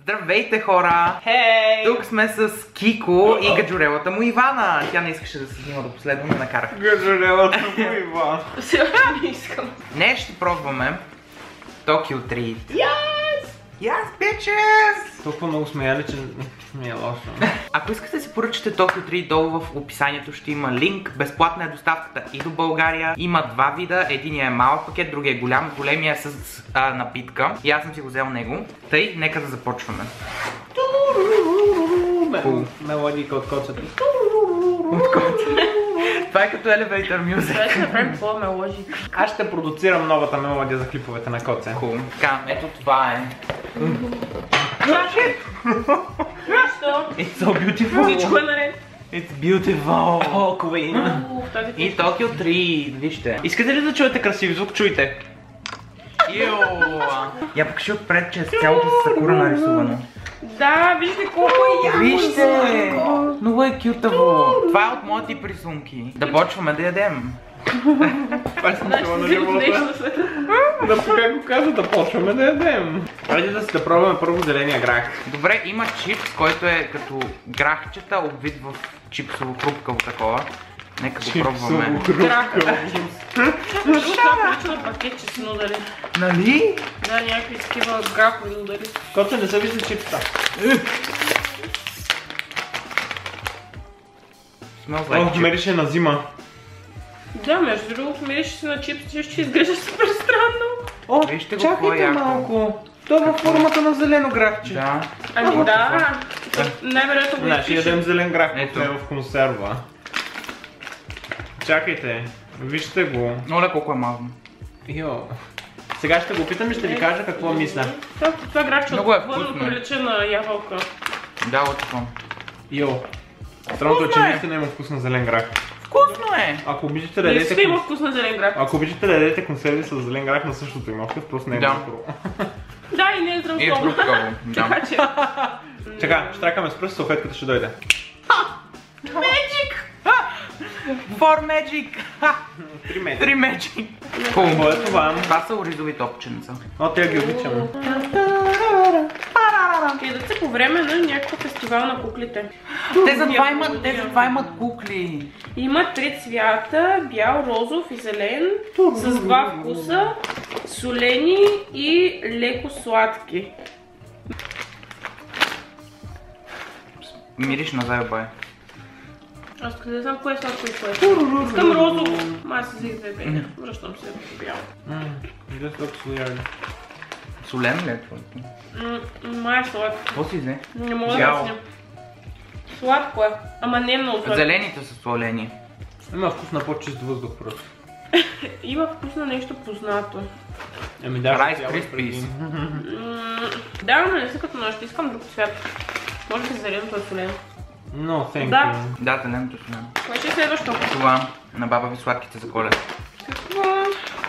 Здравейте, хора! Хей! Тук сме с Кико и гаджурелата му Ивана. Тя не искаше да се снима до последно, но накарах. Гаджурелата му Ивана. Все още не искам. Днес ще пробваме Tokyo Treat. Yes! Yes, bitches! Толкова много сме яли, че ми е лошо. Ако искате да си поръчате Tokyo Treat, долу в описанието ще има линк. Безплатна е доставката и до България. Има два вида. Единия е малък пакет, другия е голям. Големия е с напитка. И аз съм си го взел него. Тъй, нека да започваме. Мелодийка от коцата. От коцата. Това е като Elevator Music. Това ще направим това мелодика. Аз ще продуцирам новата мелодия за клиповете на Коце. Cool. Така, ето това е. It's so beautiful. Всичко е наред. It's beautiful. О, Queen. И Tokyo Treat, вижте. Искате ли да чуете красив звук? Чуйте. Я покажи отпред, че е с цялото с сакура нарисувано. Да, вижте колко е яко. Вижте! Много е кютаво. Това е от моите рисунки. Да почваме да ядем. Това е смисъла на живота. Да, как го казва, да почваме да ядем. Хайде да пробваме първо зеления грах. Добре, има чипс, който е като грахчета, обвит в чипсово хрупкаво такова. Нека го пробваме. Това прилича пакетче с нудали. Нали? Да, някакви такива графови нудали. Коце, не са вижда чипса. О, мерише на зима. Да, между другото, мирише си на чипс, че ще изглежда супер странно. О, вижте го, чакайте малко. То е във формата на зелено грахче. Да. Ами да, най-вероятно го Значи ядем изпишем. зелен грах, Ето. не в консерва. Чакайте, вижте го. Оле, колко е мазно. Йо. Сега ще го питам и ще ви кажа какво мисля. Това графче Много е отвън вкусно. прилича на ябълка. Да, отвън. Йо. Странното е, че Вкусно е. наистина има вкус на зелен грах. Вкусно е! Ако обичате да Не ядете си има вкус на зелен граф. Ако обичате да ядете консерви с зелен грах на същото има вкус, просто не е Да. много. Да, и не е И е здравословно. хрупкаво. Да. Така че... Чака, штракаме с пръст, салфетката ще дойде. Magic! For Magic! 3 метра. 3 Magic! Какво е това? Това са оризови топченца. О, тя ги обичам. Идат се по време на някакъв фестивал на куклите. Те затова имат кукли. Има 3 цвята, бял, розов и зелен, с 2 вкуса, солени и леко сладки. Мириш на зайбай. Аз къде да знам кое е сладко и кое е. Искам розово. Ма аз си две. Връщам се в бяло. Идет тук сояли. Солен ли е твоето? Май е сладко. Какво си взе? Не мога да Бяло. сня. Сладко е, ама не е много сладко. Зелените са солени. Има вкус на по-чист въздух просто. Има вкус на нещо познато. Ами да, Rice Krispies. Да, но не са като нашите. Искам друг цвят. Може би зеленото е солено. No, thank Да. you. Да, зеленото е солено. Кое ще е следващо? Това на баба ви сладките за Коледа. Какво?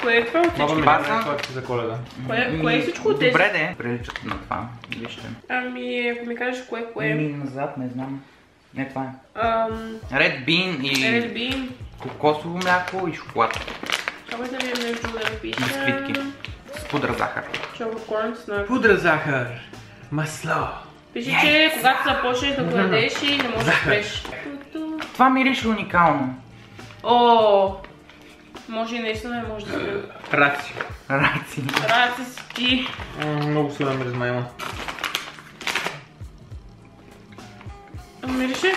Кое е това от Баба всички? ми Баса. даде сладки за Коледа. Кое е всичко от тези? Добре де, приличат на това. Вижте. Ами, ако ми кажеш кое е? Назад, не знам. Не, това е. Red Bean и Red Bean. кокосово мляко и шоколад. Чакай да видим нещо да напишем. Бисквитки. С пудра захар. Чококорн снак. Пудра захар. Масло. Пише, че когато започнеш да го ядеш и не можеш да спреш. Това мирише уникално. О, може и наистина не може да спрем. Раци. Раци. Раци си ти. Много силна миризма има. Мирише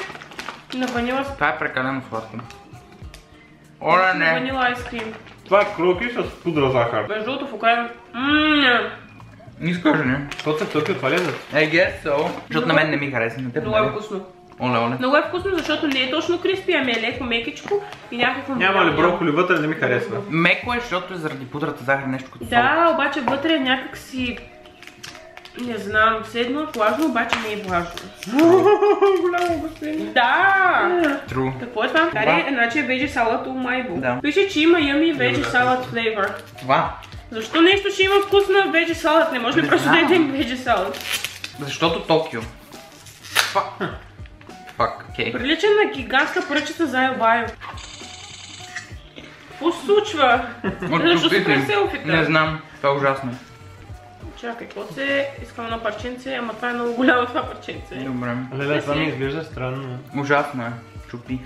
на ванила Това е прекалено сладко. Оле, не. ванила айскрим. Това е кроки с пудра захар. Между другото в Украина. Искаш ли? Какво са токи, това ли е? I guess so. Защото на мен не ми хареса, на теб Много е нали? вкусно. Оле, оле. Много е вкусно, защото не е точно криспи, ами е леко мекичко и някакво... Няма ли броколи вътре, не ми харесва. Меко е, защото е заради пудрата захар нещо като сол. Да, обаче вътре е някак си... Не знам, все едно е влажно, обаче не е влажно. Голямо басейн. Да! True. Какво е това? Таре, значи е veggie salad у Майбо. Да. Пише, че има yummy veggie salad flavor. Това. Защо нещо ще има вкус на veggie salad? Не може ли Не просто да знам. ядем veggie salad? Защото Токио. Фак, окей. Прилича на гигантска пръчица за Байо. Какво се случва? Защо се прави селфита? Не знам, това е ужасно. Чакай, коце, искам едно парченце, ама това е много голямо това парченце. Добре. Леле, това ми изглежда странно. Ужасно е. Чупи.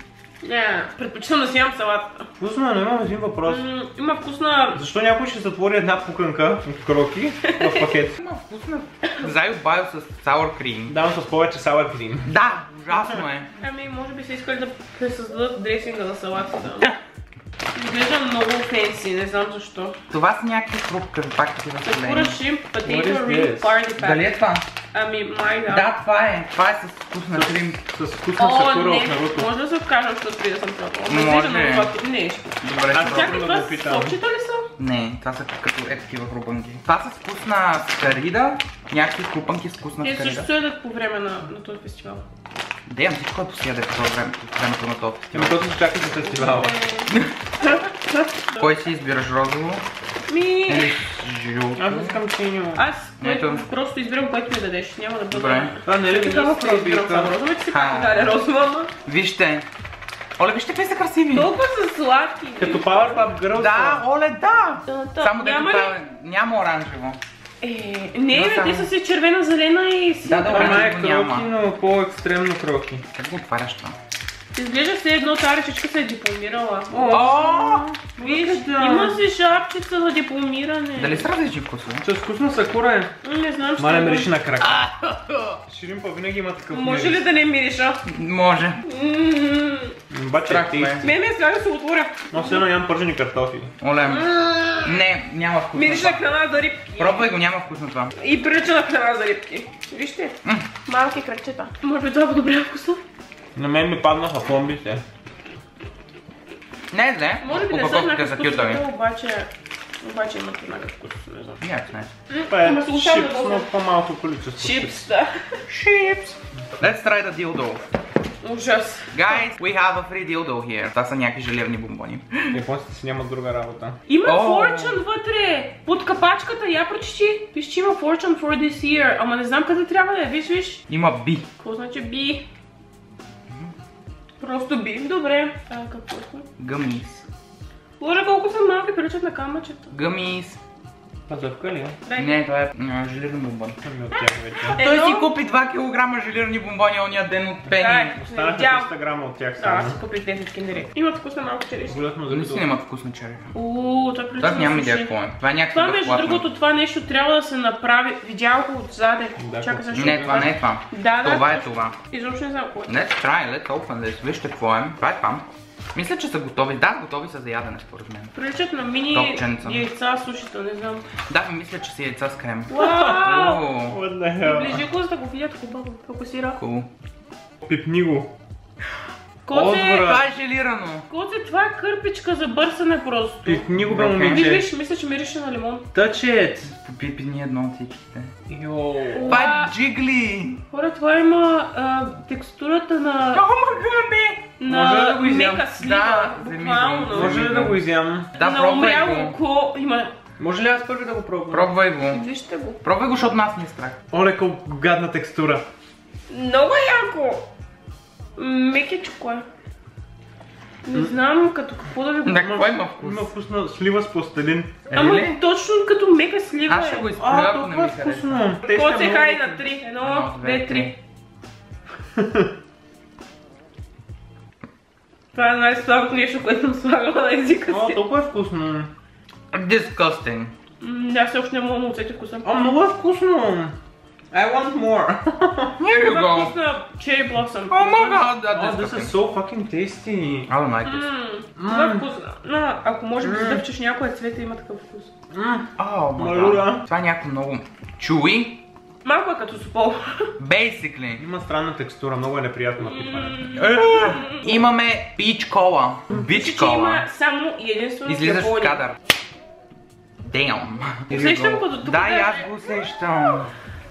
Не, предпочитам да си ям салатата. Вкусно, но имам един въпрос. Има вкусна... Защо някой ще затвори една пуканка от кроки в пакет? Има вкусна. Зайо байо с sour cream. Дам с повече sour cream. Да, ужасно е. Ами, може би са искали да пресъздадат дресинга за салатата. Изглежда много фенси, не знам защо. Това са някакви хрупка, пак такива Sakura солени. Shrimp What Potato is Ring this? Party Pack. Дали е това? Ами, май да. Да, това е. Това е с вкус на крим. С вкусна О, сакура не, от Наруто. може да се откажам, защото преди да съм пробвала. Може. Не, не. Добре, Аз ще чакай, Чакай, да това го с опитам. сокчета ли са? Не, това са като такива хрупанки. Това са с вкус на скарида. Някакви хрупанки с вкус на Те скарида. също ядат по време на този фестивал. Деям всичко е посияде по времето на този фестивал. Ама този се чака за фестивала. Кой си избираш, розово Ми... или жълто? Аз искам синьо. Аз Ето. просто избирам което ми дадеш. Няма да бъда... Добре. Това не е ли такава Избирам само пробивка? розова, че си пак даря розова, ама... Вижте. Оле, вижте какви са красиви. Толкова са сладки. Като Powerpuff Girls. Да, оле, да. Само дето Няма ли? това няма оранжево. Не, бе, те са си червена, зелена и си. Да, добре. Това е го няма. кроки, но по-екстремно кроки. Как го отваряш това? Изглежда все едно тази речичка се е дипломирала. О! Виж, да. има си шапчица за дипломиране. Дали са различни вкусове? С вкусна сакура е. Не знам, ще Маля го- мириши на крак. Ширимпа винаги има такъв Може ли да не мириша? Може. Обаче Страх ме. тейсти. Ме сега да се отворя. Но все едно ям пържени картофи. Оле. Не, няма вкус на Мириша това. храна за рибки. Пробвай го, няма вкус на това. И прилича на храна за рибки. Вижте, малки кръгчета. Може би това подобрява вкуса? На мен ми паднаха пломбите. Не е зле. Може би не са Опаковките еднакъв са вкус, кютави. обаче имат еднакъв вкус, не знам. Yes, nice. Това е Ама се оставя чипс, добре. но в по-малко количество. Чипс, да. Chips. Let's try the dildo. Ужас. Guys, we have a free dildo here. Това са някакви железни бомбони. Японците си нямат друга работа. Има О! Fortune вътре! Под капачката, я прочети. Виж, че има Fortune for this year. Ама не знам къде трябва да е, виж. Има би. Какво значи би? Просто би. Добре. Какво е? Гъмис. Боже, колко са малки, приличат на камъчета. Гъмис. Пазъвка ли? Дай. Не, това е железни бомбони. Ами от тях вече. Той си купи 2 кг железни бомбони ония ден от Пени. Останаха Дял. 300 грама от тях Да, аз само. си купих 10 киндери. Имат вкус на малко черешки. Голят му за Наистина имат вкусна черешка. Това прилича Так няма на идея суши. какво е. Това е някакво Това между безплатно. другото, това нещо трябва да се направи. Видял го отзаде. Да, Чакай какво? защо. Не, това не е това. Да, да. Това е това. Изобщо не знам какво е. Let's try, let's open this. Вижте какво е. Това е това. Мисля, че са готови. Да, готови са за ядене според мен. Приличат на мини Топченца. яйца, сушите, не знам. Да, мисля, че са яйца с крем. Вау! О, What the hell? Ближи го, за да го видят хубаво. Фокусира. cool. Пипни го. Коце, Отвора. Това е желирано. коце, това е кърпичка за бърсане просто. Пипни го, бе, Окей. момиче. Виж, мисля, че мирише на лимон. Touch it. Попипи ни едно от всичките. Йоу. Това е джигли. Хора, това има текстурата на... Може ли да го изям? мека слива, Да, вземи го. буквално. Може ли да го изям? Да, На пробвай умряло го. око има... Може ли аз първи да го пробвам? Пробвай го. Вижте го. Пробвай го, защото нас ни е страх. Оле, колко гадна текстура. Много яко! Мекичко е. Не знам като какво да ви го... Да, какво има вкус? Има вкусна слива с пластелин. Ама ли? точно като мека слива Аз ще го е. изправя, ако не толкова ми е хареса. вкусно. Коце, хай на 3. Едно, Едно, две, 2, 3. Това е най-слабото нещо, което съм слагала на езика О, си. толкова е вкусно. Disgusting. Аз все още не мога да усетя вкуса. О, много е вкусно. I want more. Here you Това е go. вкус на Cherry Blossom. Oh my god, Oh, that's this is disgusting. so fucking tasty. I don't like this. Това е вкус. Ако може да стъпчеш някоя цвета, има такъв вкус. Oh my Малюра. god. Това е някакво много chewy. Малко е като супол. Basically. Има странна текстура, много е неприятно на пипане. Имаме Peach Cola. Beach Че има Cola. само и единствено в Излизаш в Япония. кадър. Damn. Усещам го до тук. Да, и аз го усещам.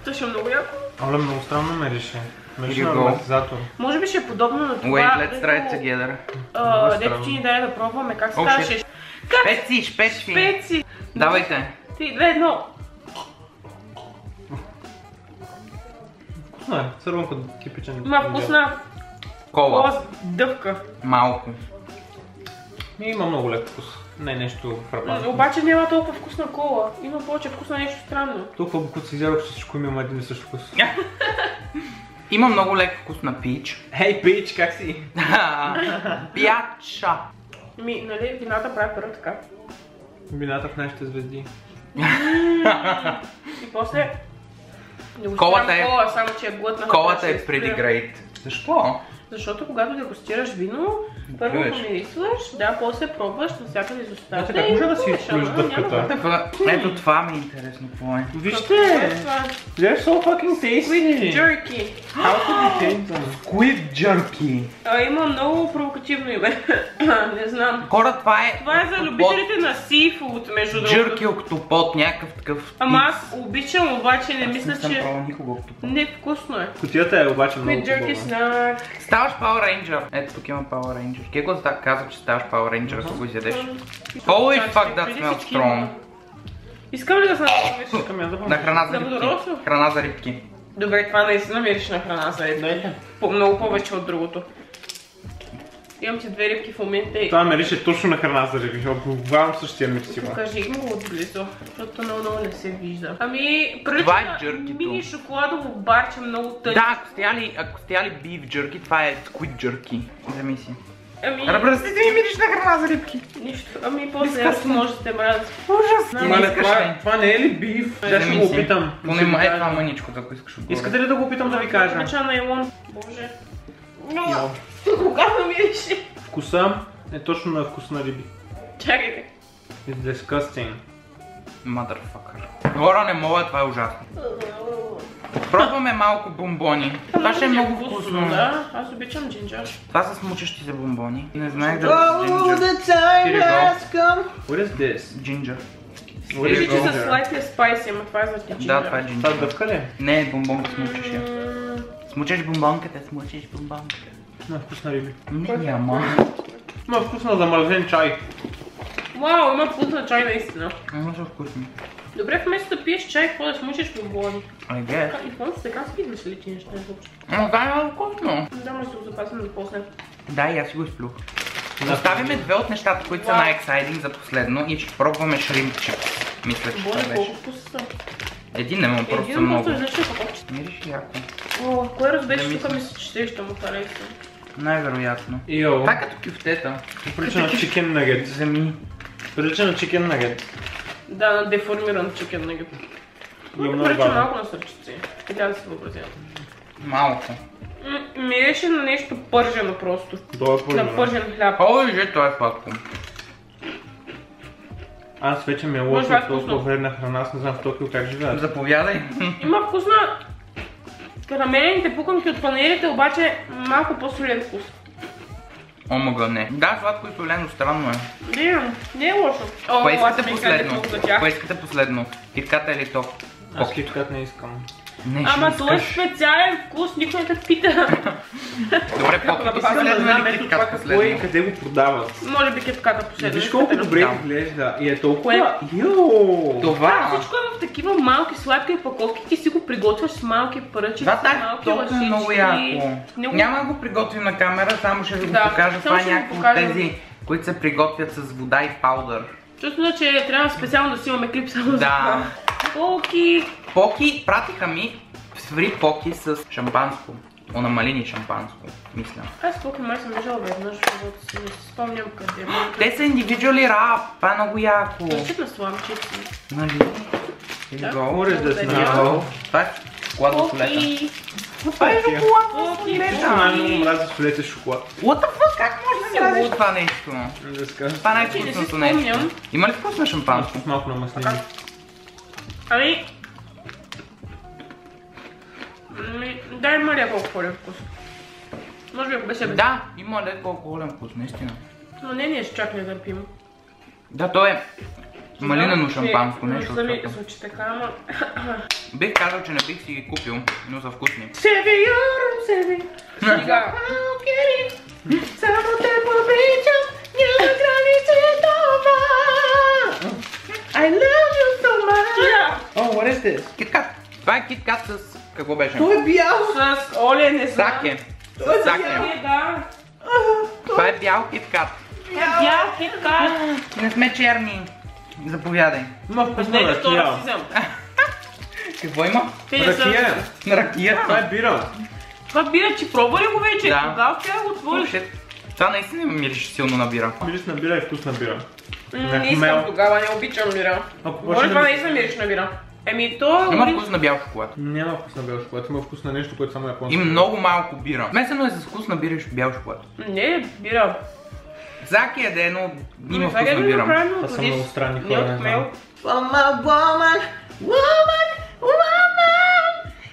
Това ще е много яко. Оле, много странно мерише. Мерише Here you на go. ароматизатор. Може би ще е подобно на това. Wait, let's try it together. Дето ти ни даде да пробваме. Как се Oh, казваше? Как? Шпеци, шпеци. Пеци. Давайте. 3, 2, 1. Вкусно е, сървам като типичен. Има вкусна Кола. дъвка. Малко. Има много лек вкус. Не, нещо храпано. Обаче няма толкова вкусна кола. Има повече вкусно нещо странно. Толкова букут си изядох, че всичко има един и същ вкус. Има много лек вкус на пич. Хей, Пич, как си? Пяча. Нали, вината прави първо така. Вината в нашите звезди. И после... Колата е... кола, само че е глътна. Колата е преди грейт. Защо? Защото когато дегустираш вино, първо Плюеш. помирисваш, да, после пробваш навсякъде из устата. Как може да си изплюеш дъвката? Ето това ми е интересно, какво е. Вижте! Това They're so fucking tasty! jerky. How could you taste them? Squid jerky. Има много провокативно име. Не знам. Хора, това е... Това е за любителите на seafood, между другото. Джърки октопод, някакъв такъв... Ама аз обичам, обаче не мисля, Не съм че... пробвал никога октопод. Невкусно е. Кутията е обаче много Squid jerky хубава. snack. Ставаш Power Ranger. Ето тук има Power Ranger. Кеко така каза, че ставаш Power Ranger, ако го изядеш. Holy fuck, that smells strong. Искам ли да знам какво Искам я да На храна за За рибки. водоросло? Храна за рибки. Добре, това наистина мириш на храна за едно. Много повече от другото. Имам ти две рибки в момента и... Това мирише точно на храна за риби. Обварвам същия мит си. Покажи го отблизо, защото много не се вижда. Ами, Това е прилича джъркито. мини шоколадово барче, много тънко. Да, ако сте яли beef jerky, това е squid jerky. Вземи си. Ами, Ръбръсти ми мириш на храна за рибки. нищо. Ами, после Искаш ако ли? може да те мразя. Ужас. Мале, искаш ли? това не е ли биф? Да, ще Вземи го си. опитам. Поне е това мъничкото, ако искаш отгоре. Искате ли да го опитам да ви кажа? Меча на Илон. Боже. Йо. Кога намириш? Вкуса е точно на вкус на риби. Чакайте. It's disgusting. Motherfucker. Хора, не мога, това е ужасно. Пробваме малко бомбони. Това ще е много вкусно. Да, аз обичам джинджер. Това са смучещи се бомбони. Не знаех да са джинджер. What is this? Джинджер. What Вижте, is че са this? slightly spicy, ама това е за джинджер. Да, това е Това джинджер. дъвка ли е? Не, бомбонка смучеш я. Смучеш бомбонката, смучеш бомбонката. На вкус на риби. Не, няма. Има вкус на замразен чай. Вау, има вкус на чай наистина. Много са вкусни. Добре, вместо да пиеш чай, какво да смучиш бомбони? I guess. И какво така си идваш ли ти неща изобщо? Но това е много вкусно. Да, ме се го запасим за после. Да, и аз си го изплюх. Оставиме две от нещата, които са най-ексайдинг за последно и ще пробваме шримп чипс. Мисля, че това Боже, беше. колко вкуса са. Един не мога, просто са Един много. просто излишно пакетче. Мириш яко. О, кое разбеше Да, тук, мисля. мисля, че ще му хареса. Най-вероятно. Йо. Това е като кюфтета. Прилича на чикен нагет. Вземи. Прилича на чикен нагет. Да, на деформиран чикен нагет. Много Прилича бавно. малко на сърчици. Трябва да се въобразя. Малко. Миреше на нещо пържено просто. Долу е На пържен хляб. Ой, же, това е сладко. Аз вече ми е Може, лошо това е от толкова вкусно. вредна храна, аз не знам в Токио как живеят. Заповядай. Има вкусна карамелените пуканки от панерите, обаче малко по-солен вкус. Омага, не. Да, сладко и солено, странно е. Не е лошо. О, Кое аз искате ми казах последно? много за тях. Кое искате последно? Китката или то? Аз киткат не искам. Не, ще Ама той е искаш. специален вкус, никой не те пита. Добре, покито Да, последно знам или ето това киткат какво е и последно? къде го продават. Може би китката последно. Виж колко добре Да. изглежда и е толкова... Кое? Йоу! Това! Всичко е в такива малки сладки опаковки, ти си го приготвяш с малки пръчици, Това с малки толкова е много лъжички. яко. Много- Няма да го приготвим на камера, само ще ви го Да, покажа. само Това е ще ви някакво от покажа. тези, които се приготвят с вода и паудър. Чувствам, че трябва специално да си имаме клип само за Да. това. Колки... Поки, пратиха ми фри поки с шампанско. Онамалини шампанско, мисля. Аз колко май съм виждала веднъж, защото си не си спомням къде. Те са individually wrap, това е много яко. Пръчит на сламчици. Нали? Да. Here you go. What is this Благодаря. now? Това е шоколадна солета. Колки... Това е шоколадна Колки... солета. Най-много мразя солете шоколад. What the fuck? Как може да мразиш това нещо? Това е Не си най-вкусното нещо. спомням. Има ли вкус на шампанско? С малко на маслини. Ами... Дай Мария колко по-лен вкус. Може би ако беше без... Да, има леко алкохолен вкус, наистина. Но не, ние ще чак не търпим. Да, то е малинено шампанско, нещо от Сами това. звучи така, ама... Бих казал, че не бих си ги купил, но са вкусни. Сега... Само те обичам, няма граници това. I love you so much. Oh, what is this? Киткат. Това е киткат с... какво беше? Той е бял! С Оля не знам. Саке. Той е С саке. Да. Това е бял киткат. Бял киткат. Не сме черни. Заповядай. Има вкусна Не, защо ракия. расизъм? Какво има? Те не са... Ракия. На ракия. Това е бира. Това бира, че пробва ли го вече? Да. Кога успя да го отвориш? Shit. Това наистина мирише силно на бира. Мириш на бира и вкусна бира. Не искам тогава, не обичам бира. Ако Може почне това да- наистина мириш на бира. Еми то... Има вкус на бял шоколад. Няма вкус на бял шоколад, има вкус на нещо, което само японски. И много малко бира. Смесено е с вкус на бира и бял шоколад. Не, бира. Заки яде, но има Това вкус на е бира. направено Това от са рис. много странни Не хора, от не хмел.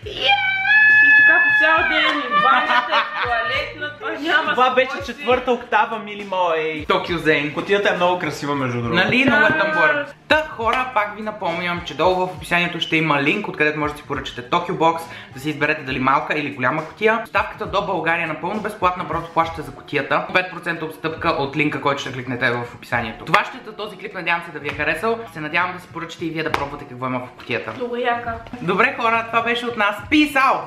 И така по цял ден, и банята, и туалетната, няма Това беше спокойствие. четвърта октава, мили мои. Токио Зейн. Котията е много красива, между другото. Нали, много Да. тъмбър. Та, хора, пак ви напомням, че долу в описанието ще има линк, откъдето можете да си поръчате Tokyo Box, да си изберете дали малка или голяма кутия. Доставката до България е напълно безплатна, просто плащате за кутията. 5% отстъпка от линка, който ще кликнете в описанието. Това ще е този клип, надявам се да ви е харесал. Се надявам да си поръчате и вие да пробвате какво има в кутията. Много яка. Добре, хора, това беше от нас. Peace out!